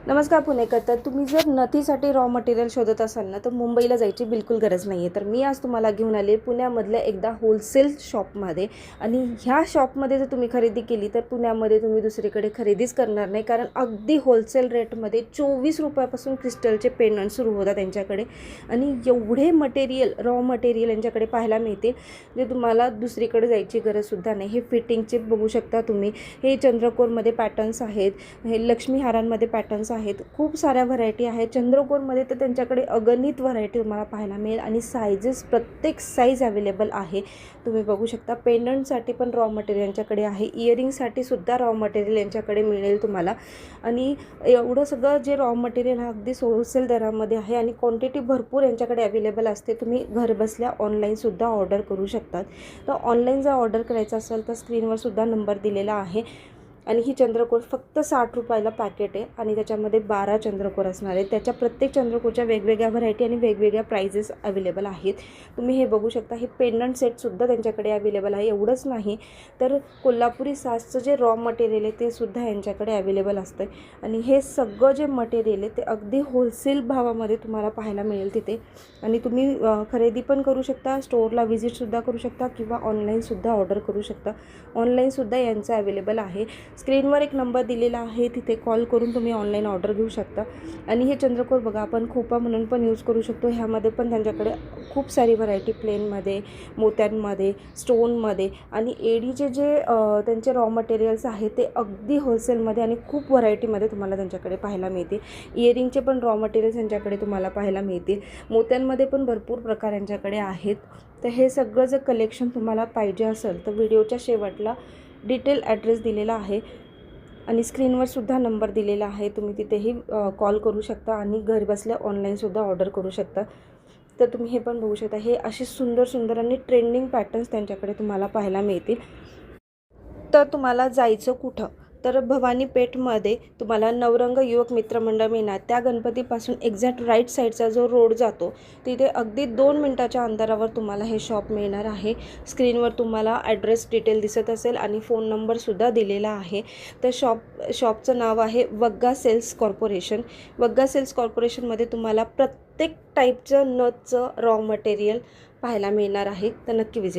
नमस्कार पुणेकर. तर तुम्ही जर नथीसाठी रॉ मटेरियल शोधत असाल ना, तर मुंबईला जायची बिलकुल गरज नाही आहे. तर मी आज तुम्हाला घेऊन आले पुण्यामधल्या एकदा होलसेल शॉपमध्ये. आणि ह्या शॉपमध्ये जर तुम्ही खरेदी केली तर पुण्यामध्ये तुम्ही दुसरीकडे खरेदीच करणार नाही, कारण अगदी होलसेल रेटमध्ये 24 रुपयापासून क्रिस्टलचे पेंडंट सुरू होतात त्यांच्याकडे. आणि एवढे मटेरियल, रॉ मटेरियल यांच्याकडे पाहायला मिळते जे तुम्हाला दुसरीकडे जायची गरजसुद्धा नाही. हे फिटिंगचे बघू शकता तुम्ही. हे चंद्रकोरमध्ये पॅटर्न्स आहेत, हे लक्ष्मी हारांमध्ये पॅटर्न्स आहेत, खूप साऱ्या व्हरायटी आहेत. चंद्रकोरमध्ये तर त्यांच्याकडे अगणित व्हरायटी तुम्हाला पाहायला मिळेल आणि सायझेस, प्रत्येक साईज अवेलेबल आहे. तुम्ही बघू शकता. पेंडंटसाठी पण रॉ मटेरियल यांच्याकडे आहे, इयरिंगसाठी सुद्धा रॉ मटेरियल यांच्याकडे मिळेल तुम्हाला. आणि एवढं सगळं जे रॉ मटेरियल हा अगदी होलसेल दरामध्ये आहे आणि क्वांटिटी भरपूर यांच्याकडे अवेलेबल असते. तुम्ही घरबसल्या ऑनलाईनसुद्धा ऑर्डर करू शकतात. तर ऑनलाईन जर ऑर्डर करायचं असेल तर स्क्रीनवर सुद्धा नंबर दिलेला आहे. आणि ही चंद्रकोर फक्त 60 रुपयाला पॅकेट आहे आणि त्याच्यामध्ये 12 चंद्रकोर असणार आहे. त्याच्या प्रत्येक चंद्रकोरच्या वेगवेगळ्या व्हरायटी आणि वेगवेगळ्या प्राइजेस अवेलेबल आहेत. तुम्ही हे बघू शकता. हे पेंडंट सेटसुद्धा त्यांच्याकडे अवेलेबल आहे. एवढंच नाही तर कोल्हापुरी साजचं जे रॉ मटेरियल आहे ते सुद्धा यांच्याकडे अवेलेबल असतं. आणि हे सगळं जे मटेरियल आहे ते अगदी होलसेल भावामध्ये तुम्हाला पाहायला मिळेल तिथे. आणि तुम्ही खरेदी पण करू शकता, स्टोअरला व्हिजिटसुद्धा करू शकता किंवा ऑनलाईनसुद्धा ऑर्डर करू शकता. ऑनलाईनसुद्धा यांचं अवेलेबल आहे. स्क्रीनवर एक नंबर दिलेला आहे, तिथे कॉल करून तुम्ही ऑनलाईन ऑर्डर घेऊ शकता. आणि हे चंद्रकोर बघा, आपण खोपा म्हणून पण यूज करू शकतो. ह्यामध्ये पण त्यांच्याकडे खूप सारी व्हरायटी, प्लेनमध्ये, मोत्यांमध्ये, स्टोनमध्ये आणि एडीचे जे त्यांचे रॉ मटेरियल्स आहेत ते अगदी होलसेलमध्ये आणि खूप व्हरायटीमध्ये तुम्हाला त्यांच्याकडे पाहायला मिळते. इयरिंगचे पण रॉ मटेरियल्स यांच्याकडे तुम्हाला पाहायला मिळतील. मोत्यांमध्ये पण भरपूर प्रकार यांच्याकडे आहेत. तर हे सगळं जर कलेक्शन तुम्हाला पाहिजे असेल तर व्हिडिओच्या शेवटला डिटेल ॲड्रेस दिलेला आहे आणि स्क्रीनवर सुद्धा नंबर दिलेला आहे. तुम्ही तिथेही कॉल करू शकता आणि घरबसल्या ऑनलाईनसुद्धा ऑर्डर करू शकता. तर तुम्ही हे पण बघू शकता. हे असे सुंदर सुंदर आणि ट्रेंडिंग पॅटर्न्स त्यांच्याकडे तुम्हाला पाहायला मिळतील. तर तुम्हाला जायचं कुठं? तर भवानी पेठमध्ये तुम्हाला नवरंग युवक मित्रमंडळ मिळणार. त्या गणपतीपासून एक्झॅक्ट राईट साईडचा जो रोड जातो तिथे अगदी 2 मिनटाच्या अंतरावर तुम्हाला हे शॉप मिळणार आहे. स्क्रीनवर तुम्हाला ॲड्रेस डिटेल दिसत असेल आणि फोन नंबरसुद्धा दिलेला आहे. तर शॉपचं नाव आहे वग्गा सेल्स कॉर्पोरेशन. वग्गा सेल्स कॉर्पोरेशनमध्ये तुम्हाला प्रत्येक टाईपचं नथचं रॉ मटेरियल पाहायला मिळणार आहे. तर नक्की विजिट